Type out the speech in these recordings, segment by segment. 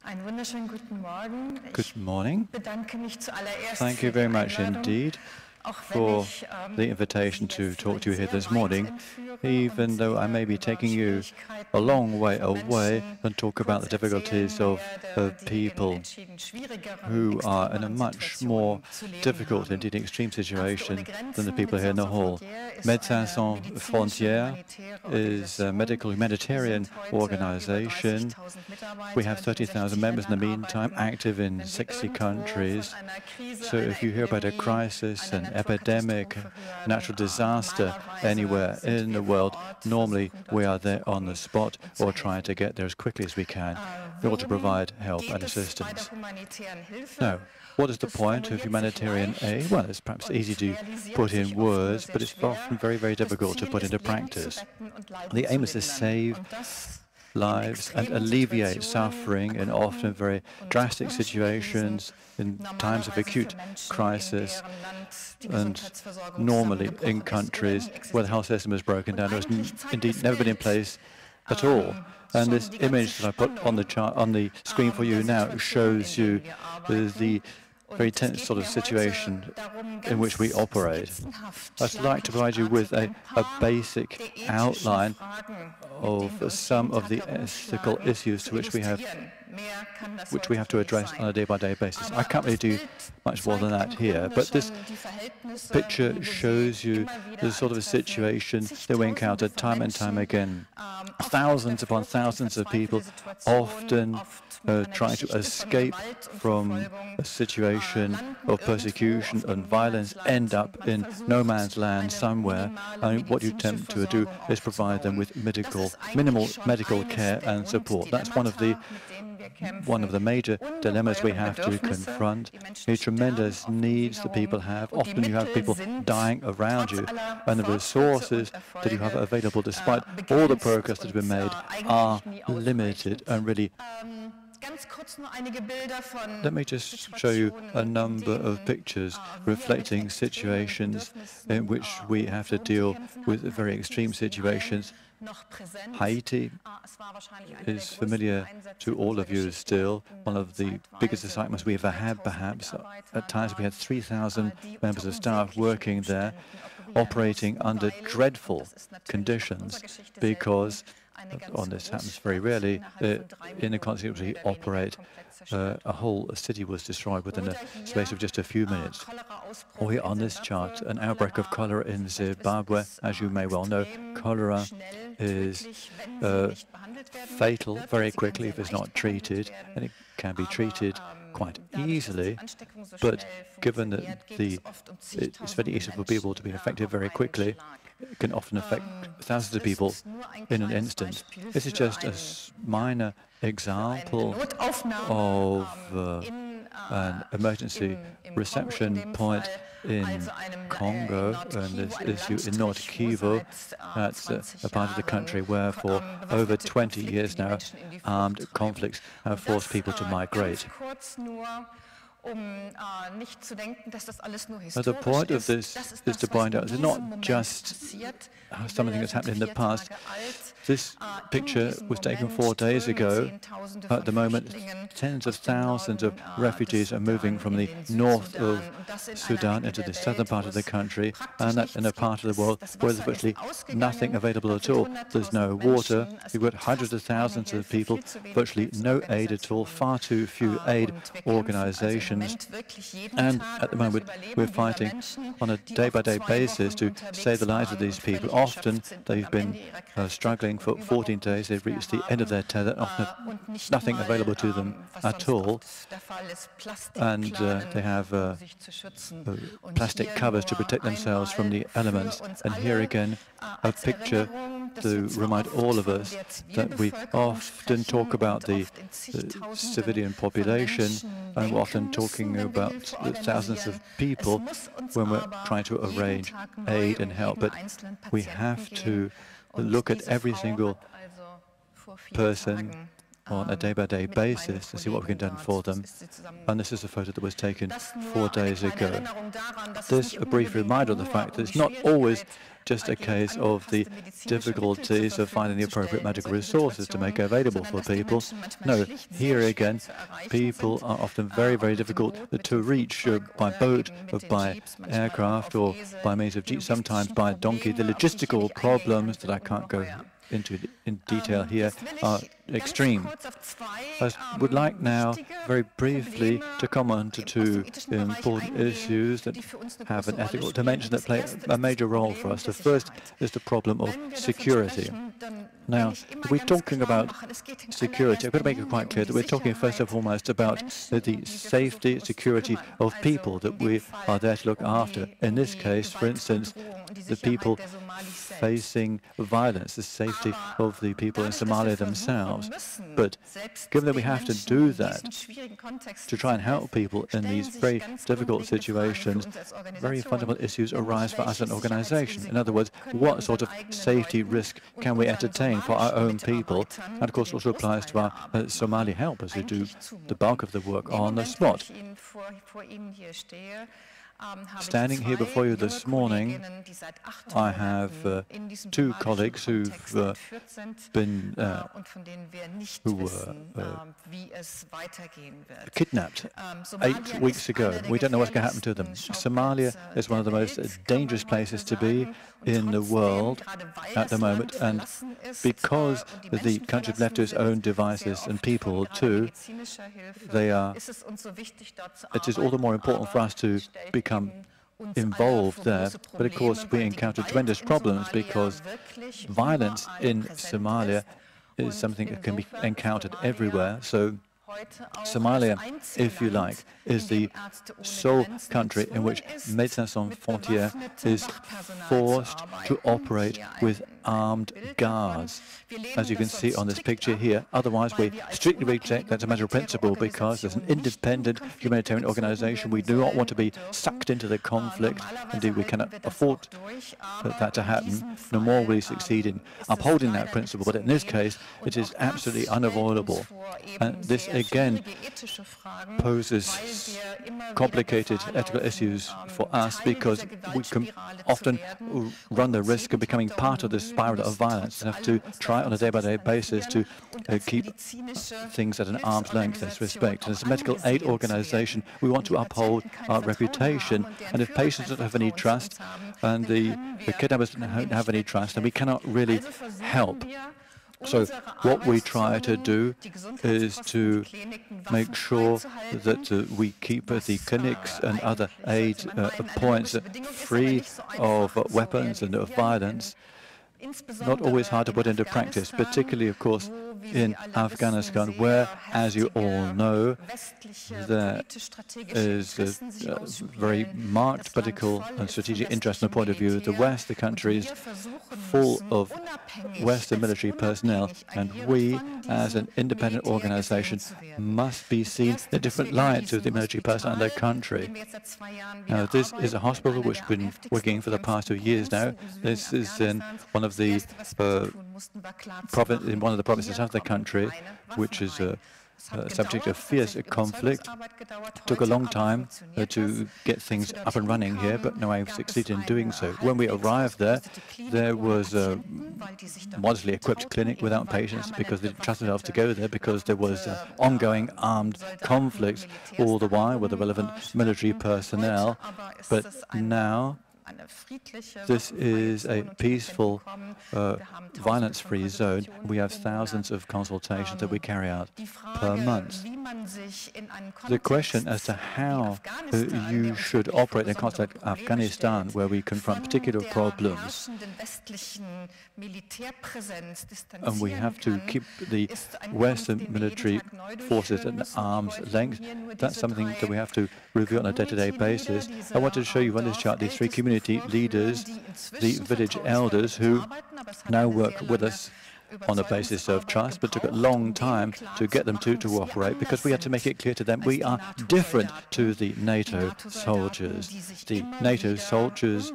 Good morning. Thank you very much indeed for the invitation to talk to you here this morning, even though I may be taking you a long way away and talk about the difficulties of people who are in a much more difficult, indeed extreme situation than the people here in the hall. Médecins Sans Frontières is a medical humanitarian organization. We have 30,000 members in the meantime, active in 60 countries. So if you hear about a crisis, an epidemic, natural disaster anywhere in the world, normally we are there on the spot or trying to get there as quickly as we can in order to provide help and assistance. Now, what is the point of humanitarian aid? Well, it's perhaps easy to put in words, but it's often very, very difficult to put into practice. The aim is to save lives and alleviate suffering in often very drastic situations in times of acute crisis, and normally in countries where the health system is broken down or has indeed never been in place at all. And this image that I put on the chart on the screen for you now shows you the very tense sort of situation in which we operate. I'd like to provide you with a basic outline of some of the ethical issues to which we have to address on a day-by-day basis. I can't really do much more than that here, but this picture shows you the sort of a situation that we encounter time and time again. Thousands upon thousands of people often trying to escape from a situation of persecution and violence, end up in no man's land somewhere, and what you attempt to do is provide them with minimal medical care and support. That's one of the major dilemmas we have to confront, the tremendous needs that people have. Often you have people dying around you, and the resources that you have available, despite all the progress that has been made, are limited and really. Let me just show you a number of pictures reflecting situations in which we have to deal with very extreme situations. Haiti is familiar to all of you still, one of the biggest assignments we ever had, perhaps. At times we had 3,000 members of staff working there, operating under dreadful conditions, because this happens very rarely. In the context in which we operate, a whole city was destroyed within a space of just a few minutes. Or here on this chart, an outbreak of cholera in Zimbabwe. As you may well know, cholera is fatal very quickly if it's not treated, and it can be treated quite easily, but given that it's very easy for people to be affected very quickly, it can often affect thousands of people in an instant. This is just a minor example of an emergency reception point in Congo, and this issue in North Kivu. That's a part of the country where for over 20 years now armed conflicts have forced people to migrate. The point of this is to point out it's not just something that's happened in the past. This picture was taken 4 days ago. At the moment, tens of thousands of refugees are moving from the north of Sudan into the southern part of the country, and that's in a part of the world where there's virtually nothing available at all. There's no water. You've got hundreds of thousands of people, virtually no aid at all, far too few aid organizations. And at the moment, we're fighting on a day-by-day basis to save the lives of these people. Often, they've been struggling for 14 days. They've reached the end of their tether, often have nothing available to them at all. And they have plastic covers to protect themselves from the elements. And here again, a picture to remind all of us that we often talk about the civilian population, and we're often talking about the thousands of people when we're trying to arrange aid and help. But we have to look at every single person on a day-by-day basis to see what we can do for them. And this is a photo that was taken 4 days ago. This a brief reminder of the fact that it's not always just a case of the difficulties of finding the appropriate medical resources to make available for people. No, here again, people are often very, very difficult to reach by boat, or by aircraft, or by means of jeep, sometimes by donkey. The logistical problems that I can't go into in detail here are extreme. I would like now very briefly to comment on 2 important issues that have an ethical dimension that play a major role for us. The first is the problem of security. Now, we're talking about security. I've got to make it quite clear that we're talking first and foremost about the safety, security of people that we are there to look after. In this case, for instance, the people facing violence, the safety of the people in Somalia themselves. But given that we have to do that, to try and help people in these very difficult situations, very fundamental issues arise for us as an organization. In other words, what sort of safety risk can we entertain for our own people? And of course also applies to our Somali helpers who do the bulk of the work on the spot. Standing here before you this morning, I have 2 colleagues who were kidnapped 8 weeks ago. We don't know what's going to happen to them. Somalia is one of the most dangerous places to be in the world at the moment, and because the country is left to its own devices and people too, it is all the more important for us to become involved there. But of course we encounter tremendous problems because violence in Somalia is something that can be encountered everywhere. So Somalia, if you like, is the sole country in which Médecins Sans Frontières is forced to operate with armed guards, as you can see on this picture here. Otherwise, we strictly reject that as a matter of principle, because as an independent humanitarian organization, we do not want to be sucked into the conflict. Indeed, we cannot afford that to happen. No more will we succeed in upholding that principle. But in this case, it is absolutely unavoidable. And this, again, poses complicated ethical issues for us, because we can often run the risk of becoming part of this spiral of violence and have to try on a day-by-day basis to keep things at an arm's length in this respect. And as a medical aid organization, we want to uphold our reputation. And if patients don't have any trust and the kidnappers don't have any trust, then we cannot really help. So what we try to do is to make sure that we keep the clinics and other aid points free of weapons and of violence. Not always hard to put into practice, particularly, of course, in Afghanistan, where, as you all know, there is a very marked political and strategic interest from the point of view of the West. The country is full of Western military personnel, and we, as an independent organization, must be seen in a different light to the military personnel in their country. Now, this is a hospital which has been working for the past 2 years now. This is in one of the provinces of the country, which is subject to fierce conflict. It took a long time to get things up and running here, but now I've succeeded in doing so. When we arrived there, there was a modestly equipped clinic without patients, because they didn't trust themselves to go there, because there was ongoing armed conflict all the while with the relevant military personnel. But now this is a peaceful, violence-free zone. We have thousands of consultations that we carry out per month. The question as to how you should operate in a country like Afghanistan, where we confront particular problems, and we have to keep the Western military forces at an arm's length, that's something that we have to review on a day-to-day basis. I wanted to show you on this chart these 3 community leaders, the village elders, who now work with us on the basis of trust, but took a long time to get them to cooperate, because we had to make it clear to them we are different to the NATO soldiers. The NATO soldiers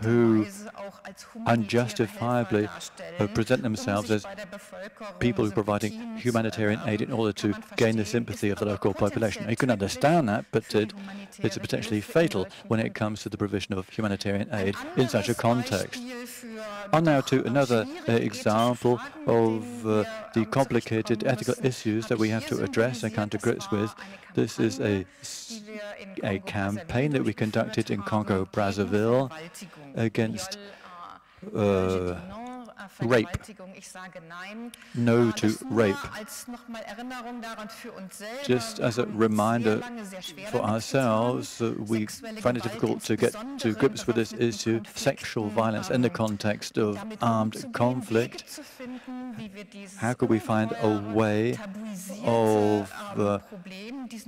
who unjustifiably present themselves as people who are providing humanitarian aid in order to gain the sympathy of the local population. You can understand that, but it's potentially fatal when it comes to the provision of humanitarian aid in such a context. On now to another example of the complicated ethical issues that we have to address and come to grips with. This is a campaign that we conducted in Congo-Brazzaville against rape. No to rape. Just as a reminder for ourselves, we find it difficult to get to grips with this issue, sexual violence in the context of armed conflict. How could we find a way of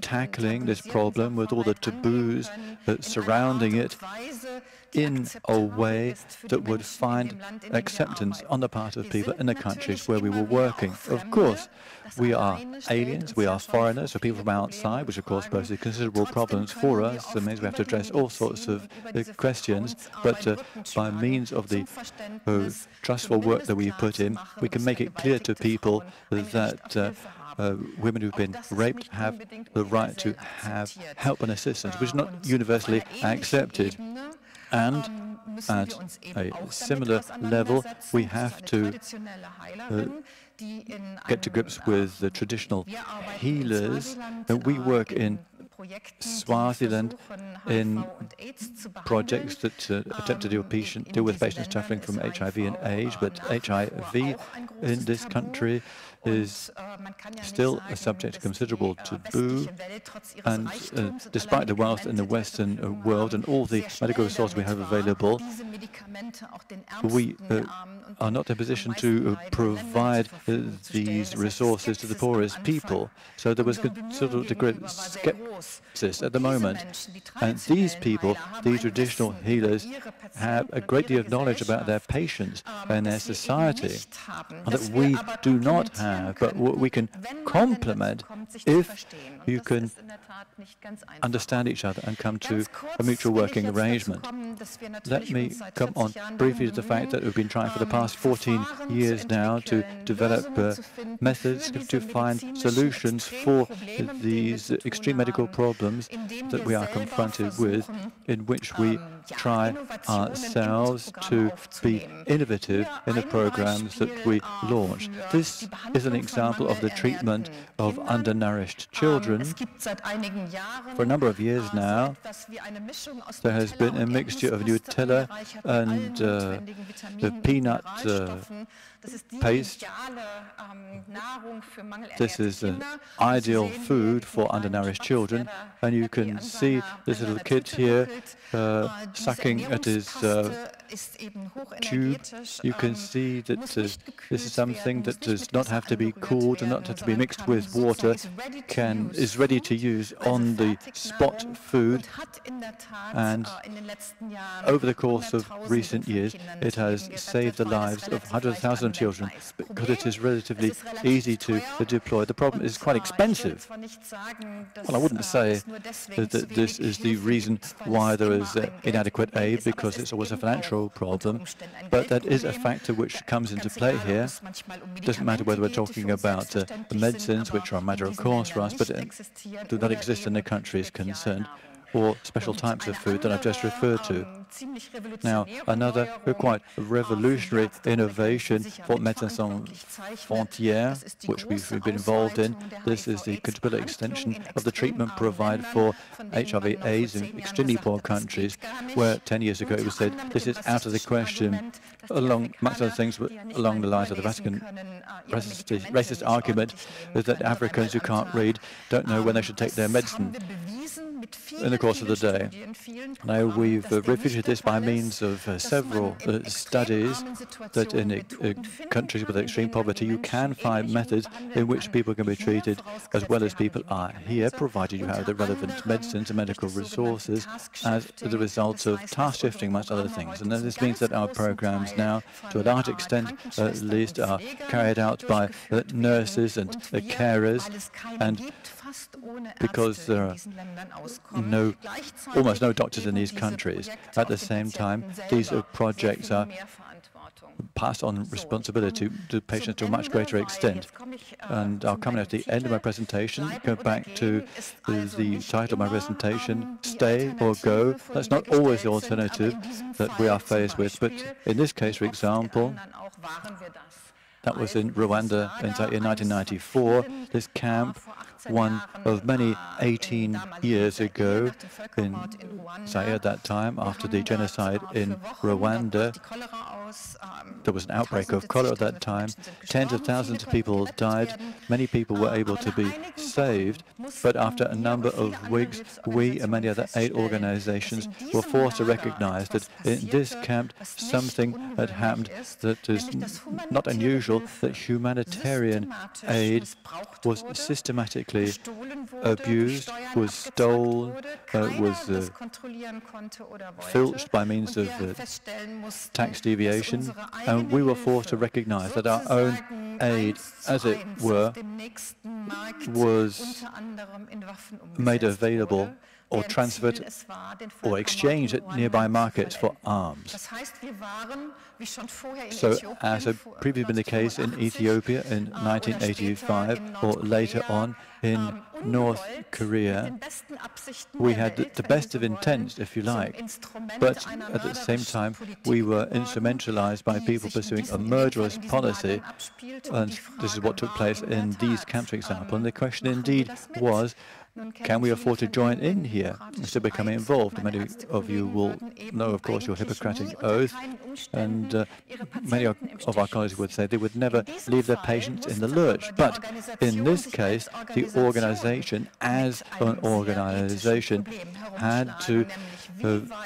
tackling this problem with all the taboos surrounding it in a way that would find acceptance on the part of people in the countries where we were working? Of course, we are aliens, we are foreigners, we're people from outside, which of course poses considerable problems for us. It means we have to address all sorts of questions, but by means of the trustful work that we put in, we can make it clear to people that women who've been raped have the right to have help and assistance, which is not universally accepted. And at a similar level, we have to get to grips with the traditional healers. We work in Swaziland in projects that attempt to deal with patients suffering from HIV and AIDS, but HIV in this country is still a subject to considerable taboo, and despite the wealth in the Western world and all the medical resources we have available, we are not in a position to provide these resources to the poorest people. So there was considerable degree of skepsis at the moment. And these people, these traditional healers, have a great deal of knowledge about their patients and their society that we do not have, but what we can complement if you can understand each other and come to a mutual working arrangement. Let me come on briefly to the fact that we've been trying for the past 14 years now to develop methods to find solutions for these extreme medical problems that we are confronted with, in which we try ourselves to be innovative in the programs that we launch. This is an example of the treatment of undernourished children. For a number of years now, there has been a mixture of Nutella and the peanut paste. This is an ideal food for undernourished children, and you can see this little kid here sucking at his tube. You can see that this is something that does not have to be cooled and not have to be mixed with water, is ready to use on the spot food, and over the course of recent years it has saved the lives of hundreds of thousands of children because it is relatively easy to deploy. The problem is quite expensive. Well, I wouldn't say that this is the reason why there is inadequate aid, because it's always a financial problem, but that is a factor which comes into play here. It doesn't matter whether we're talking about the medicines, which are a matter of course for us, but do not exist in the countries concerned, or special types of food that I've just referred to. Now, another quite revolutionary innovation for Médecins Sans Frontières, which we've been involved in, this is the considerable extension of the treatment provided for HIV/AIDS in extremely poor countries, where 10 years ago it was said this is out of the question, amongst other things, along the lines of the Vatican racist argument that Africans who can't read don't know when they should take their medicine. in the course of the day. Now, we've refuted this by means of several studies that in countries with extreme poverty, you can find methods in which people can be treated as well as people are here, provided you have the relevant medicines and medical resources as the result of task shifting, amongst other things. And this means that our programs now, to a large extent at least, are carried out by nurses and carers, and because there are almost no doctors in these countries. At the same time, these projects are passed on responsibility to patients to a much greater extent. And I'll come at the end of my presentation, go back to the title of my presentation, Stay or Go. That's not always the alternative that we are faced with, but in this case, for example, that was in Rwanda in 1994. This camp, one of many 18 years ago in Zaire at that time, after the genocide in Rwanda. There was an outbreak of cholera at that time. Tens of thousands of people died. Many people were able to be saved. But after a number of weeks, we and many other aid organizations were forced to recognize that in this camp, something had happened that is not unusual, that humanitarian aid was systematically abused, was stolen, was filched by means of tax deviation, and we were forced to recognize that our own aid, as it were, was made available or transferred or exchanged at nearby markets for arms. So, as had previously been the case in Ethiopia in 1985, or later on in North Korea, we had the best of intents, if you like, but at the same time we were instrumentalized by people pursuing a murderous policy, and this is what took place in these camps, for example. And the question indeed was, can we afford to join in here instead of becoming involved? Many of you will know, of course, your Hippocratic oath, and many of our colleagues would say they would never leave their patients in the lurch. But in this case, the organization, as an organization, had to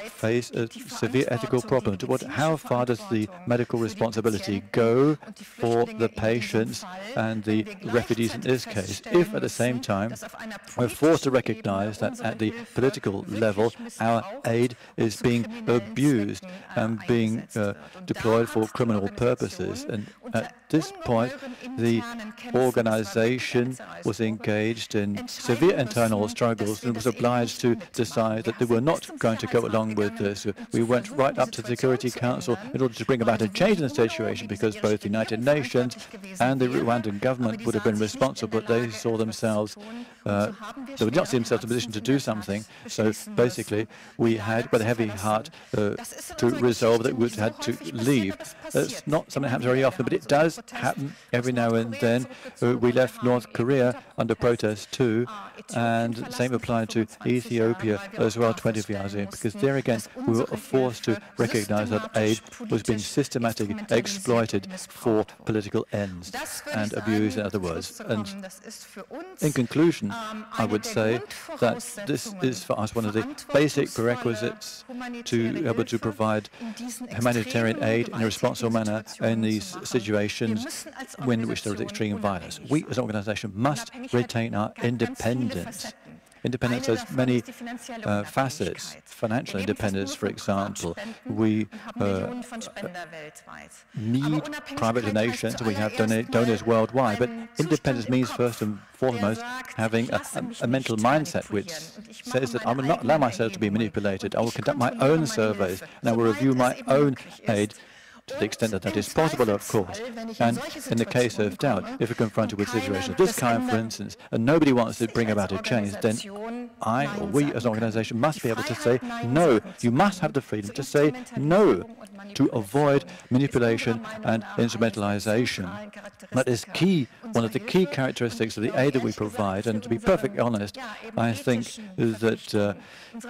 face a severe ethical problem. How far does the medical responsibility go for the patients and the refugees in this case, if at the same time we're forced to recognize that at the political level our aid is being abused and being deployed for criminal purposes? And at this point, the organization was engaged in severe internal struggles and was obliged to decide that they were not going to go along with this. We went right up to the Security Council in order to bring about a change in the situation, because both the United Nations and the Rwandan government would have been responsible, but they saw themselves, they would not see themselves in a position to do something. So basically, we had, with a heavy heart, to resolve that we had to leave. It's not something that happens very often, but it does happen every now and then. We left North Korea under protest too, and the same applied to Ethiopia as well 24 hours in, because there again we were forced to recognize that aid was being systematically exploited for political ends and abused, in other words. And in conclusion, I would say that this is for us one of the basic prerequisites to be able to provide humanitarian aid in a responsible manner in these situations in which there is extreme violence. We as an organization must retain our independence. Independence has many facets. Financial independence, for example. We need private donations. We have donors worldwide. But independence means, first and foremost, having a mental mindset which says that I will not allow myself to be manipulated. I will conduct my own surveys, and I will review my own aid to the extent that that is possible, of course. And in the case of doubt, if we're confronted with situations of this kind, for instance, and nobody wants to bring about a change, then I or we as an organization must be able to say no. You must have the freedom to say no, to avoid manipulation and instrumentalization. That is key, one of the key characteristics of the aid that we provide. And to be perfectly honest, I think that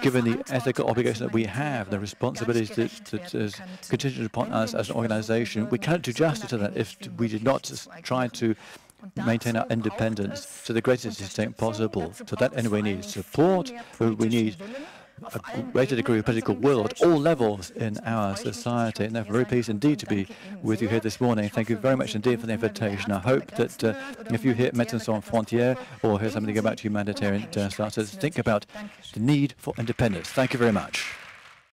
given the ethical obligation that we have, the responsibilities that is contingent upon us as an organization, we cannot do justice to that if we did not try to maintain our independence to the greatest extent possible. So that anyway needs support, we need a greater degree of political will at all levels in our society. And I'm very pleased indeed to be with you here this morning. Thank you very much indeed for the invitation. I hope that if you hear Médecins Sans Frontières or hear something about humanitarian disasters, think about the need for independence. Thank you very much.